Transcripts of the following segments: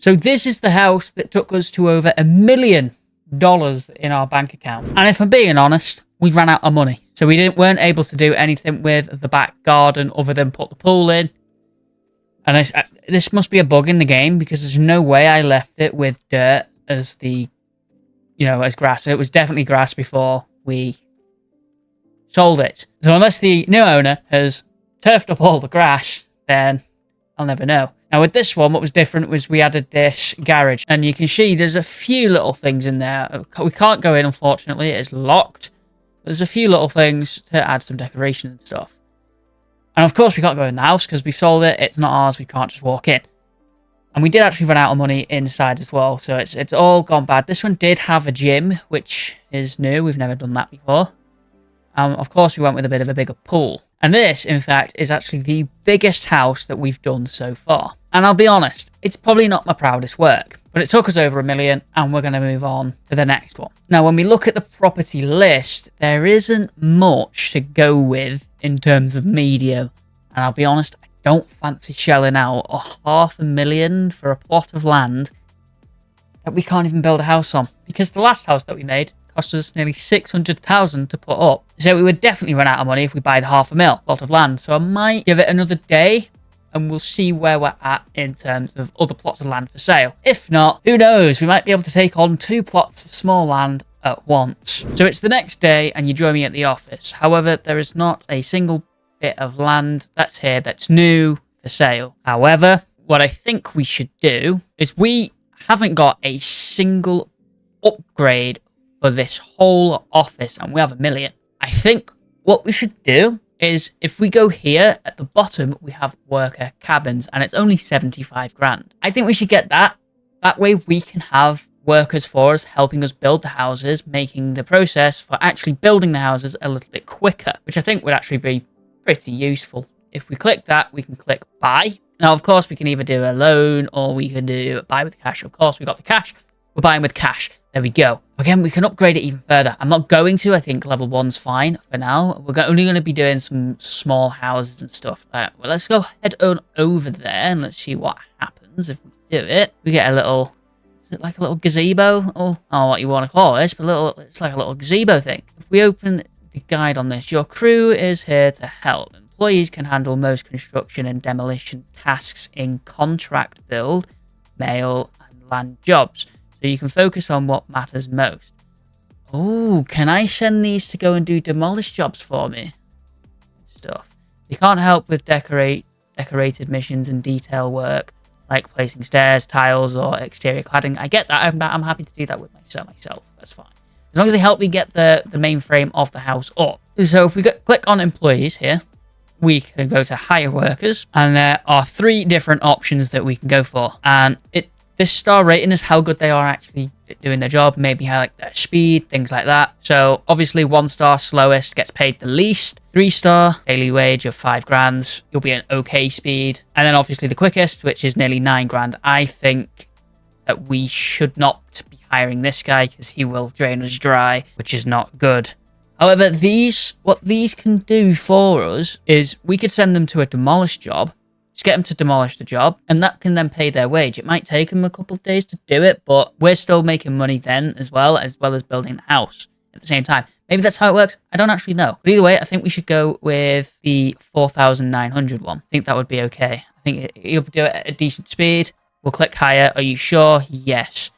So this is the house that took us to over $1 million in our bank account. And if I'm being honest, we ran out of money. So we weren't able to do anything with the back garden other than put the pool in. And this must be a bug in the game, because there's no way I left it with dirt as the, as grass. It was definitely grass before we sold it. So unless the new owner has turfed up all the grass, then I'll never know. Now with this one, what was different was we added this garage. And you can see there's a few little things in there. We can't go in, unfortunately. It is locked. There's a few little things to add some decoration and stuff. And of course, we can't go in the house because we've sold it. It's not ours. We can't just walk in. And we did actually run out of money inside as well. So it's all gone bad. This one did have a gym, which is new. We've never done that before. Of course, we went with a bit of a bigger pool. And this, in fact, is actually the biggest house that we've done so far. And I'll be honest, it's probably not my proudest work. But it took us over $1 million, and we're going to move on to the next one. Now, when we look at the property list, there isn't much to go with in terms of medium. And I'll be honest, I don't fancy shelling out $500,000 for a plot of land that we can't even build a house on. Because the last house that we made cost us nearly $600,000 to put up. So we would definitely run out of money if we buy the $500,000 plot of land. So I might give it another day, and we'll see where we're at in terms of other plots of land for sale. If not, who knows? We might be able to take on 2 plots of small land at once. So it's the next day, and you join me at the office. However, there is not a single bit of land that's here that's new for sale. However, what I think we should do is we haven't got a single upgrade for this whole office, and we have $1 million. I think what we should do is, if we go here at the bottom, we have worker cabins, and it's only 75 grand. I think we should get that. That way we can have workers for us, helping us build the houses, making the process for actually building the houses a little bit quicker, which I think would actually be pretty useful. If we click that, we can click buy. Now, of course, we can either do a loan or we can do buy with cash. Of course, we got the cash. We're buying with cash. There we go. Again, we can upgrade it even further. I'm not going to. I think level 1's fine for now. We're only going to be doing some small houses and stuff. Well, let's go head on over there and let's see what happens if we do it. We get a little... Is it like a little gazebo? Oh, what you want to call this, but it's like a little gazebo thing. If we open the guide on this, your crew is here to help. Employees can handle most construction and demolition tasks in ContractVille, mail, and land jobs. So you can focus on what matters most. Oh, can I send these to go and do demolish jobs for me? Stuff. You can't help with decorated missions and detail work, like placing stairs, tiles, or exterior cladding. I get that. I'm happy to do that with myself. That's fine. As long as they help me get the main frame of the house up. So if we click on employees here, we can go to hire workers, and there are 3 different options that we can go for. And this star rating is how good they are actually doing their job, maybe how like their speed, things like that. So obviously 1 star, slowest, gets paid the least. 3 star, daily wage of 5 grand. You'll be an okay speed. And then obviously the quickest, which is nearly 9 grand. I think that we should not be hiring this guy because he will drain us dry, which is not good. However, what these can do for us is we could send them to a demolish job. Just get them to demolish the job, and that can then pay their wage. It might take them a couple of days to do it, but we're still making money then as well as building the house at the same time. Maybe that's how it works. I don't actually know. But either way, I think we should go with the 4,900 one. I think that would be okay. I think you'll do it at a decent speed. We'll click hire. Are you sure? Yes.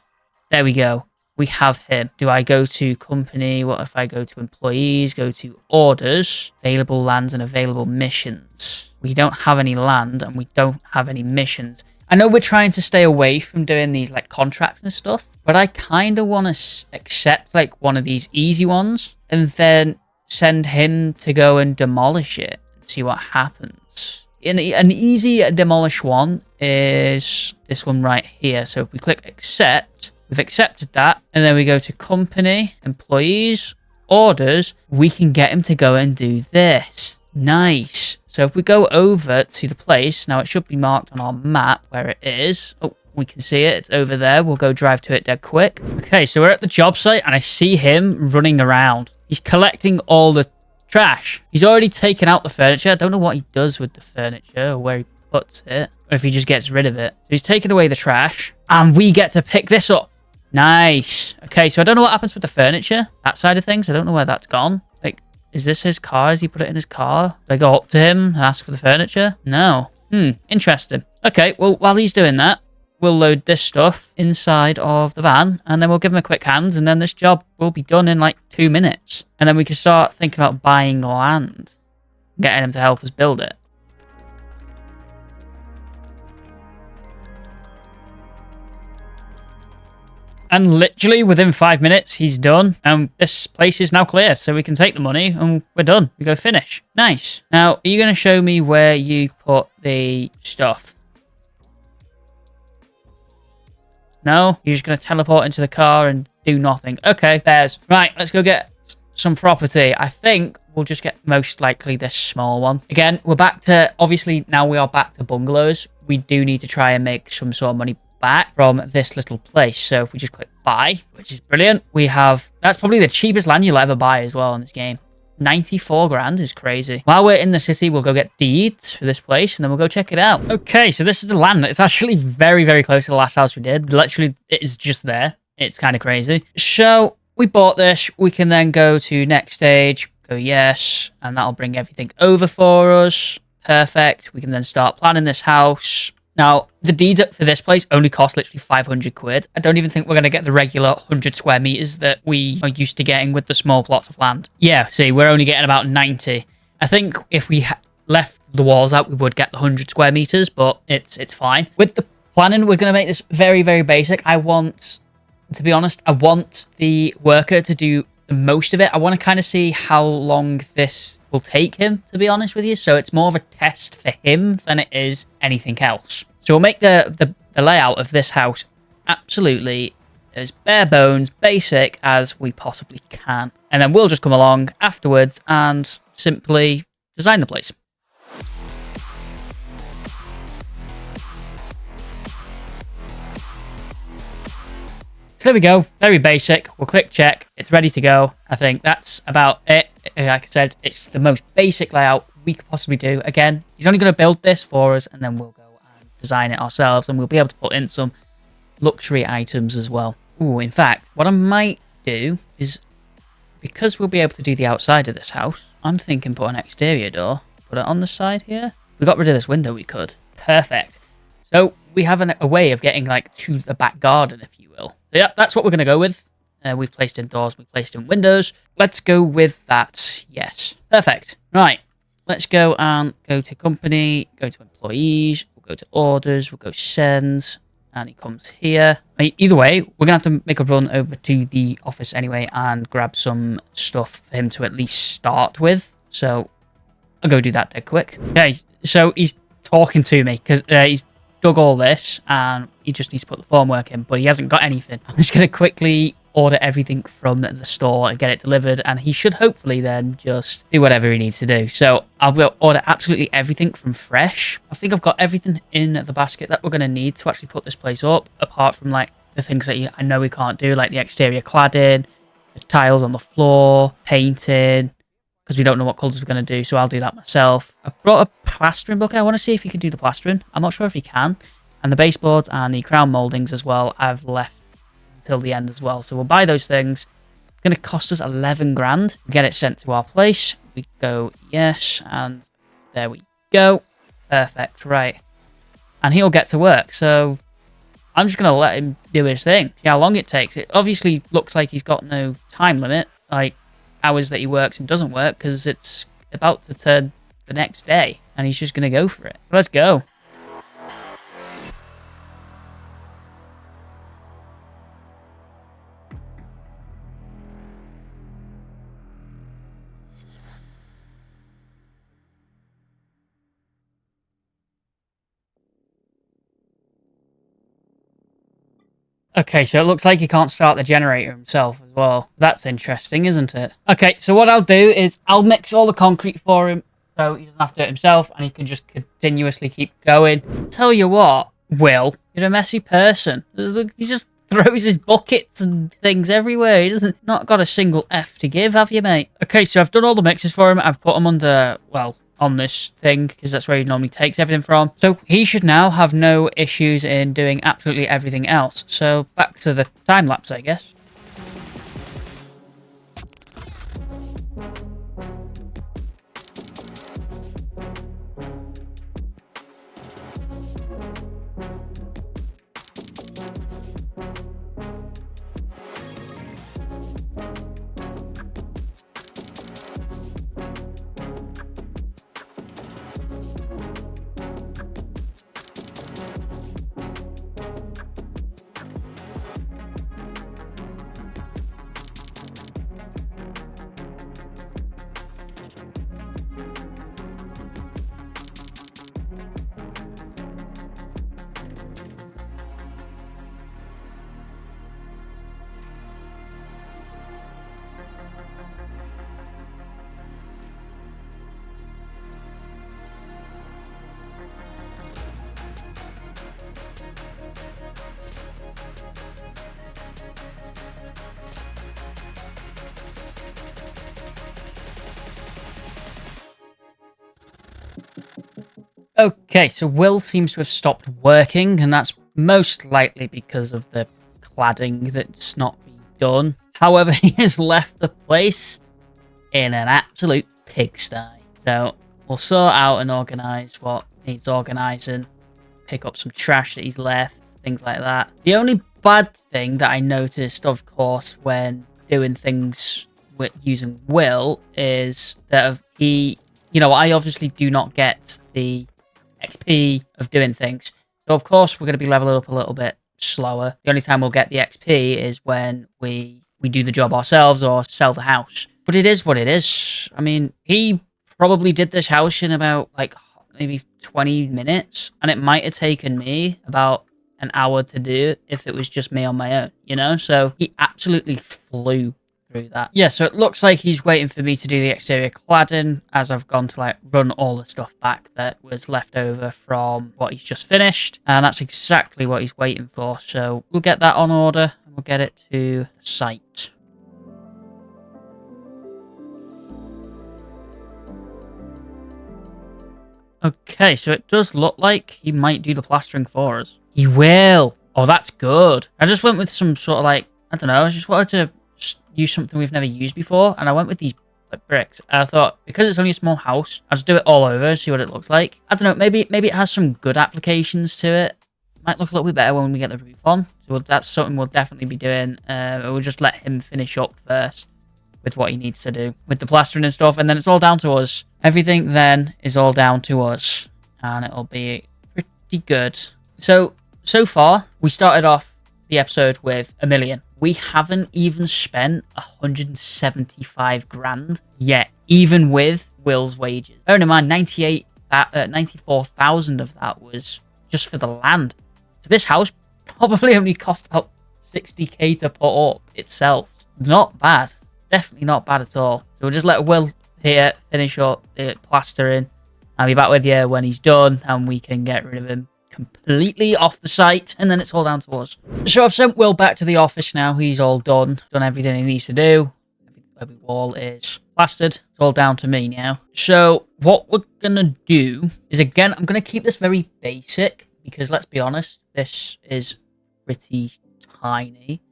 There we go. We have him. Do I go to company? What if I go to employees? Go to orders, available lands and available missions. We don't have any land and we don't have any missions. I know we're trying to stay away from doing these like contracts and stuff, but I kind of want to accept like one of these easy ones and then send him to go and demolish it and see what happens. An easy demolish one is this one right here. So if we click accept, we've accepted that, and then we go to company, employees, orders, we can get him to go and do this. Nice. So if we go over to the place, now it should be marked on our map where it is. Oh, we can see it. It's over there. We'll go drive to it dead quick. Okay, so we're at the job site and I see him running around. He's collecting all the trash. He's already taken out the furniture. I don't know what he does with the furniture or where he puts it, or if he just gets rid of it. So he's taken away the trash. And we get to pick this up. Nice. Okay, so I don't know what happens with the furniture. That side of things. I don't know where that's gone. Like, is this his car? Has he put it in his car? Do I go up to him and ask for the furniture? No. Interesting. Okay, well, while he's doing that, we'll load this stuff inside of the van, and then we'll give him a quick hand, and then this job will be done in like 2 minutes. And then we can start thinking about buying land, getting him to help us build it. And literally within 5 minutes, he's done. And this place is now clear. So we can take the money and we're done. We go finish. Nice. Now, are you going to show me where you put the stuff? No? You're just going to teleport into the car and do nothing. Okay, there's. Right, let's go get some property. I think we'll just get most likely this small one. Again, we're back to, obviously now we are back to bungalows. We do need to try and make some sort of money back from this little place. So if we just click buy, which is brilliant, we have, that's probably the cheapest land you'll ever buy as well in this game. 94 grand is crazy. While we're in the city, we'll go get deeds for this place and then we'll go check it out. Okay, so this is the land. It's actually very, very close to the last house we did. Literally, it is just there. It's kind of crazy. So we bought this. We can then go to next stage, go yes, and that'll bring everything over for us. Perfect. We can then start planning this house. Now, the deeds for this place only cost literally 500 quid. I don't even think we're going to get the regular 100 square meters that we are used to getting with the small plots of land. Yeah, see, we're only getting about 90. I think if we left the walls out, we would get the 100 square meters, but it's fine. With the planning, we're going to make this very, very basic. To be honest, I want the worker to do the most of it. I want to kind of see how long this will take him, to be honest with you. So it's more of a test for him than it is anything else. So we'll make the layout of this house absolutely as bare bones, basic as we possibly can. And then we'll just come along afterwards and simply design the place. So there we go. Very basic. We'll click check. It's ready to go. I think that's about it. Like I said, it's the most basic layout we could possibly do. Again, he's only going to build this for us and then we'll go and design it ourselves and we'll be able to put in some luxury items as well. Ooh, in fact, what I might do is, because we'll be able to do the outside of this house, I'm thinking put an exterior door. Put it on the side here. We got rid of this window, we could. Perfect. So we have a way of getting like to the back garden, if you will. So yeah, that's what we're going to go with. We've placed in doors, we've placed in windows. Let's go with that. Yes. Perfect. Right. Let's go and go to company, go to employees, we'll go to orders, we'll go send, and he comes here. I mean, either way, we're going to have to make a run over to the office anyway and grab some stuff for him to at least start with. So I'll go do that dead quick. Okay, so he's talking to me because he's dug all this and he just needs to put the formwork in, but he hasn't got anything. I'm just going to quickly order everything from the store and get it delivered, and he should hopefully then just do whatever he needs to do. So I'll order absolutely everything from fresh. I think I've got everything in the basket that we're going to need to actually put this place up, apart from like the things that I know we can't do, like the exterior cladding, the tiles on the floor, painting, because we don't know what colours we're going to do, so I'll do that myself. I brought a plastering book. I want to see if he can do the plastering. I'm not sure if he can. And the baseboards and the crown mouldings as well, I've left until the end as well. So we'll buy those things. It's going to cost us 11 grand. Get it sent to our place. We go yes, and there we go. Perfect, right. And he'll get to work, so I'm just going to let him do his thing. See how long it takes. It obviously looks like he's got no time limit, like hours that he works and doesn't work, because it's about to turn the next day, and he's just going to go for it. Let's go. Okay, so it looks like he can't start the generator himself as well. That's interesting, isn't it? Okay, so what I'll do is I'll mix all the concrete for him so he doesn't have to do it himself and he can just continuously keep going. Tell you what, Will, you're a messy person. He just throws his buckets and things everywhere. He not got a single F to give, have you, mate? Okay, so I've done all the mixes for him. I've put them under, well, on this thing because that's where he normally takes everything from. So he should now have no issues in doing absolutely everything else. So back to the time lapse, I guess. Okay, so Will seems to have stopped working, and that's most likely because of the cladding that's not being done. However, he has left the place in an absolute pigsty. So we'll sort out and organise what needs organising, pick up some trash that he's left, things like that. The only bad thing that I noticed, of course, when doing things with using Will is that he, I obviously do not get the XP of doing things. So of course we're going to be leveling up a little bit slower. The only time we'll get the XP is when we do the job ourselves or sell the house. But it is what it is. I mean, he probably did this house in about like maybe 20 minutes, and it might have taken me about an hour to do if it was just me on my own, So he absolutely flew through that. Yeah, so it looks like he's waiting for me to do the exterior cladding as I've gone to run all the stuff back that was left over from what he's just finished, and that's exactly what he's waiting for. So we'll get that on order and we'll get it to the site. Okay, so it does look like he might do the plastering for us. He will. Oh, that's good. I just went with some sort of I don't know, I just wanted to use something we've never used before, and I went with these bricks. And I thought, because it's only a small house, I'll just do it all over, see what it looks like. I don't know, maybe it has some good applications to it. Might look a little bit better when we get the roof on. So that's something we'll definitely be doing. We'll just let him finish up first with what he needs to do with the plastering and stuff, and then it's all down to us. Everything then is all down to us, and it'll be pretty good. So far, we started off the episode with $1 million. We haven't even spent 175 grand yet, even with Will's wages. Bearing in mind, 94,000 of that was just for the land. So this house probably only cost about 60k to put up itself. Not bad. Definitely not bad at all. So we'll just let Will here finish up the plastering. I'll be back with you when he's done, and we can get rid of him completely off the site, and then it's all down to us. So I've sent Will back to the office now. He's all done everything he needs to do. Every wall is plastered. It's all down to me now. So what we're gonna do is, again, I'm gonna keep this very basic because let's be honest, this is pretty tiny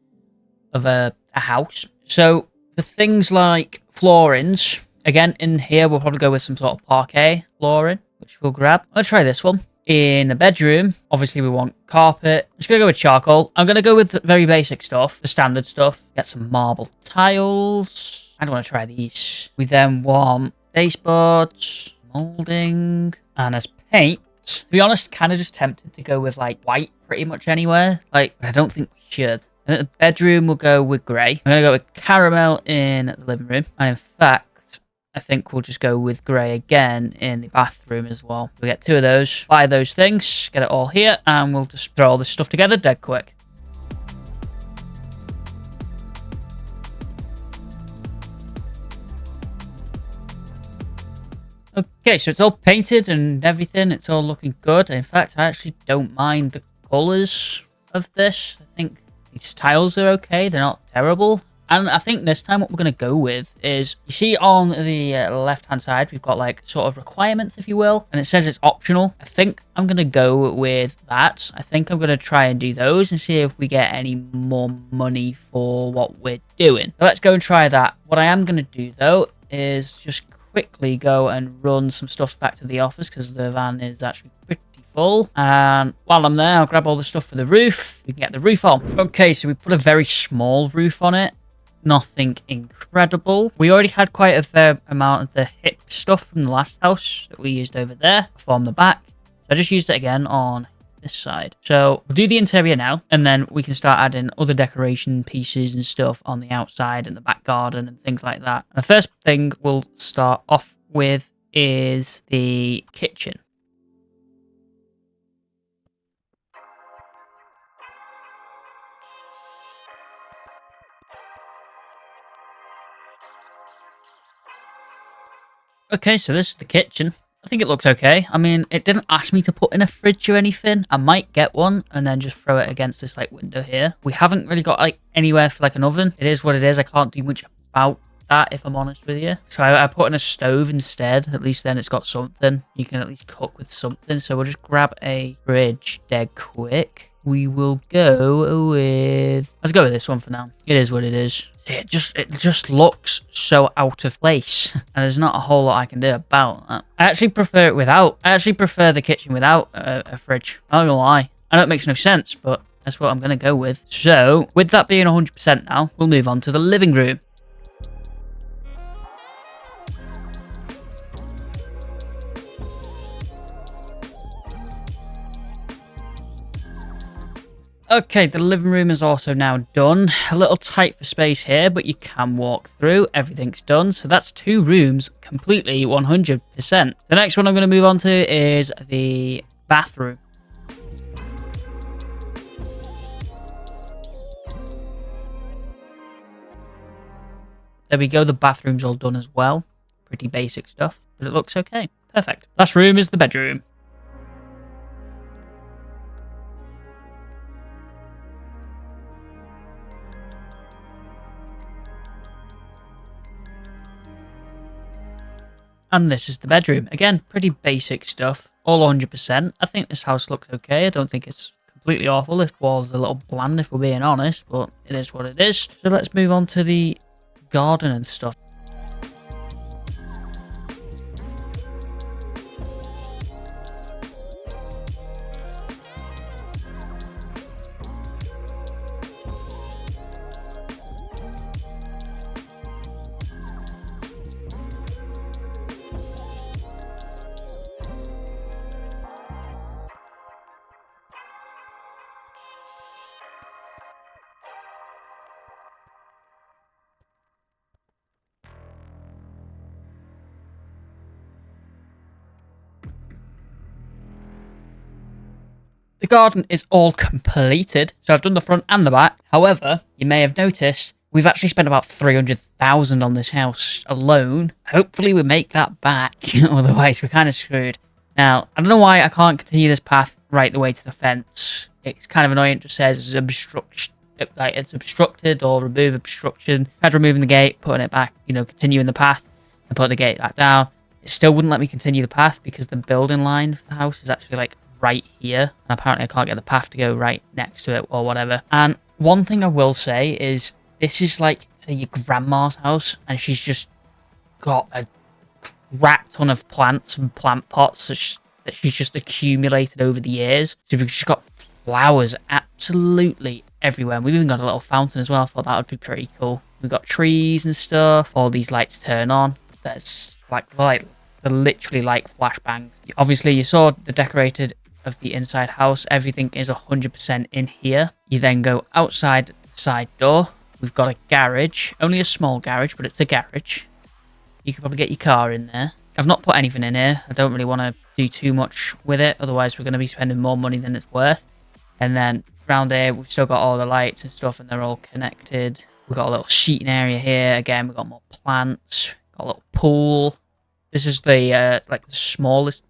of a house. So for things like floorings, again, in here we'll probably go with some sort of parquet flooring, which we'll grab. I'm gonna try this one. In the bedroom, obviously we want carpet. I'm just going to go with charcoal. I'm going to go with the very basic stuff, the standard stuff. Get some marble tiles. I don't want to try these. We then want baseboards, molding, and as paint. To be honest, kind of just tempted to go with white pretty much anywhere. But I don't think we should. And at the bedroom, we'll go with grey. I'm going to go with caramel in the living room. And in fact, I think we'll just go with grey again in the bathroom as well. We'll get 2 of those, buy those things, get it all here, and we'll just throw all this stuff together dead quick. Okay, so it's all painted and everything. It's all looking good. In fact, I actually don't mind the colours of this. I think these tiles are okay. They're not terrible. And I think this time what we're going to go with is, you see on the left-hand side, we've got like sort of requirements, if you will, and it says it's optional. I think I'm going to go with that. I think I'm going to try and do those and see if we get any more money for what we're doing. So let's go and try that. What I am going to do, though, is just quickly go and run some stuff back to the office because the van is actually pretty full. And while I'm there, I'll grab all the stuff for the roof. We can get the roof on. Okay, so we put a very small roof on it. Nothing incredible. We already had quite a fair amount of the hip stuff from the last house that we used over there to form the back. So I just used it again on this side. So we'll do the interior now, and then we can start adding other decoration pieces and stuff on the outside and the back garden and things like that. And the first thing we'll start off with is the kitchen. Okay, so this is the kitchen. I think it looks okay. I mean, it didn't ask me to put in a fridge or anything. I might get one and then just throw it against this like window here. We haven't really got like anywhere for like an oven. It is what it is. I can't do much about that, if I'm honest with you. So I put in a stove instead. At least then it's got something. You can at least cook with something. So we'll just grab a fridge dead quick. We will go with... Let's go with this one for now. It is what it is. It just looks so out of place. And there's not a whole lot I can do about that. I actually prefer it without. I actually prefer the kitchen without a fridge. I'm not gonna lie. I know it makes no sense, but that's what I'm gonna go with. So, with that being 100% now, we'll move on to the living room. Okay, the living room is also now done. A little tight for space here, but you can walk through. Everything's done. So that's 2 rooms completely 100%. The next one I'm going to move on to is the bathroom. There we go. The bathroom's all done as well. Pretty basic stuff, but it looks okay. Perfect. Last room is the bedroom. And this is the bedroom. Again, pretty basic stuff. All 100%. I think this house looks okay. I don't think it's completely awful. This wall's a little bland, if we're being honest, but it is what it is. So let's move on to the garden and stuff. The garden is all completed, so I've done the front and the back. However, you may have noticed we've actually spent about 300,000 on this house alone. Hopefully we make that back, otherwise we're kind of screwed. Now, I don't know why I can't continue this path right the way to the fence. It's kind of annoying. It just says it's obstructed or remove obstruction. Tried removing the gate, putting it back, continuing the path, and put the gate back down. It still wouldn't let me continue the path because the building line for the house is actually like right here, and apparently I can't get the path to go right next to it or whatever. And one thing I will say is this is like, say, your grandma's house, and she's just got a crap ton of plants and plant pots that she's just accumulated over the years. So we've just got flowers absolutely everywhere. And we've even got a little fountain as well. I thought that would be pretty cool. We've got trees and stuff. All these lights turn on. That's they're literally like flashbangs. Obviously, you saw the decorated of the inside house. Everything is 100% in here. You then go outside the side door. We've got a garage. Only a small garage, but it's a garage. You could probably get your car in there. I've not put anything in here. I don't really want to do too much with it. Otherwise, we're going to be spending more money than it's worth. And then around here, we've still got all the lights and stuff, and they're all connected. We've got a little seating area here. Again, we've got more plants. Got a little pool. This is the smallest,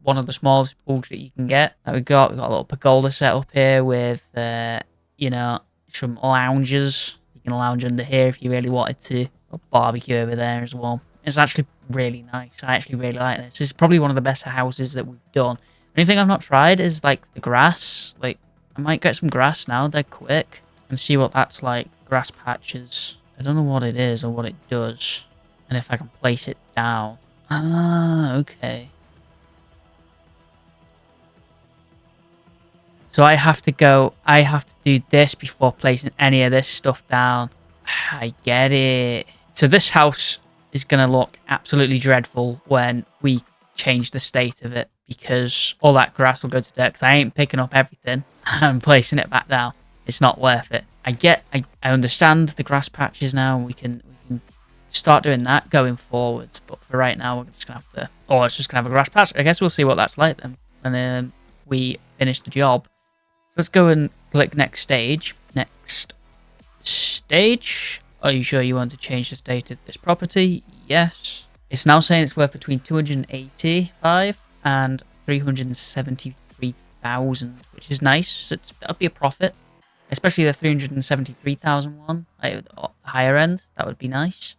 one of the smallest pools that you can get. That we've got a little pergola set up here with, some lounges. You can lounge under here if you really wanted to. A barbecue over there as well. It's actually really nice. I actually really like this. It's probably one of the best houses that we've done. The only thing I've not tried is like the grass. Like I might get some grass now. They're quick and see what that's like. Grass patches. I don't know what it is or what it does, and if I can place it down. Ah, okay. So I have to do this before placing any of this stuff down. I get it. So this house is going to look absolutely dreadful when we change the state of it, because all that grass will go to dirt, because I ain't picking up everything and placing it back down. It's not worth it. I understand the grass patches now. We can start doing that going forwards, but for right now we're just going to have to... Oh, it's just going to have a grass patch. I guess we'll see what that's like then when we finish the job. Let's go and click next stage. Next stage. Are you sure you want to change the state of this property? Yes. It's now saying it's worth between 285 and 373,000, which is nice. That'd be a profit, especially the 373,000 one, like the higher end. That would be nice.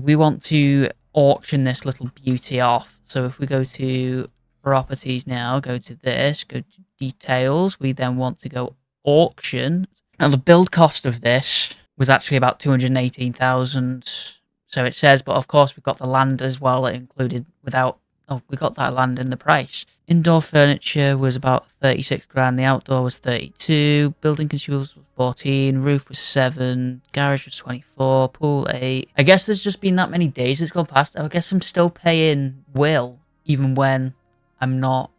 We want to auction this little beauty off. So if we go to properties now, go to this, go to details, we then want to go auction. Now the build cost of this was actually about 218,000, so it says, but of course we've got the land as well included without... Oh, we got that land in the price. Indoor furniture was about 36 grand, the outdoor was 32, building consumables was 14, roof was 7, garage was 24, pool 8. I guess there's just been that many days it's gone past. I guess I'm still paying Will even when I'm not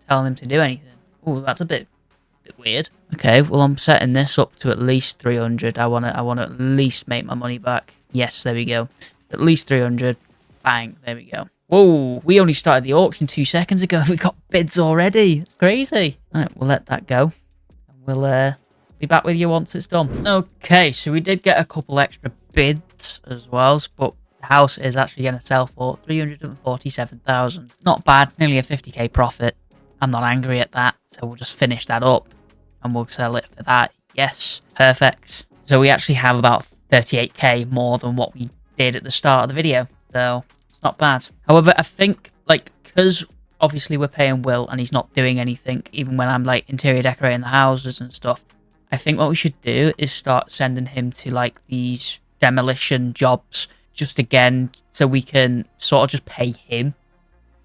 telling him to do anything. Oh, that's a bit weird. Okay, well I'm setting this up to at least 300. I want to at least make my money back. Yes, there we go. At least 300. Bang, there we go. Whoa, we only started the auction 2 seconds ago. We got bids already. It's crazy. All right, we'll let that go. We'll be back with you once it's done. Okay, so we did get a couple extra bids as well, but the house is actually going to sell for 347,000. Not bad, nearly a 50k profit. I'm not angry at that, so we'll just finish that up and we'll sell it for that. Yes, perfect. So we actually have about 38k more than what we did at the start of the video, so it's not bad. However, I think, like, because obviously we're paying Will and he's not doing anything, even when I'm, like, interior decorating the houses and stuff, I think what we should do is start sending him to, like, these demolition jobs, just again, so we can sort of just pay him,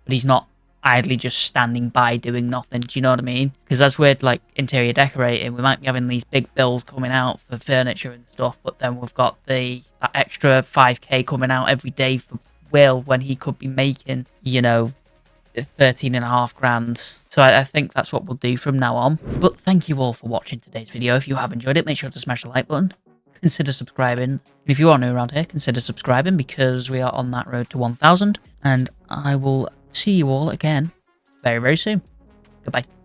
but he's not idly just standing by doing nothing. Do you know what I mean? Because as we're like interior decorating, we might be having these big bills coming out for furniture and stuff, but then we've got that extra 5k coming out every day for Will when he could be making, you know, 13.5 grand. So I think that's what we'll do from now on. But thank you all for watching today's video. If you have enjoyed it, make sure to smash the like button. Consider subscribing. And if you are new around here, consider subscribing, because we are on that road to 1,000. And I will see you all again very, very soon. Goodbye.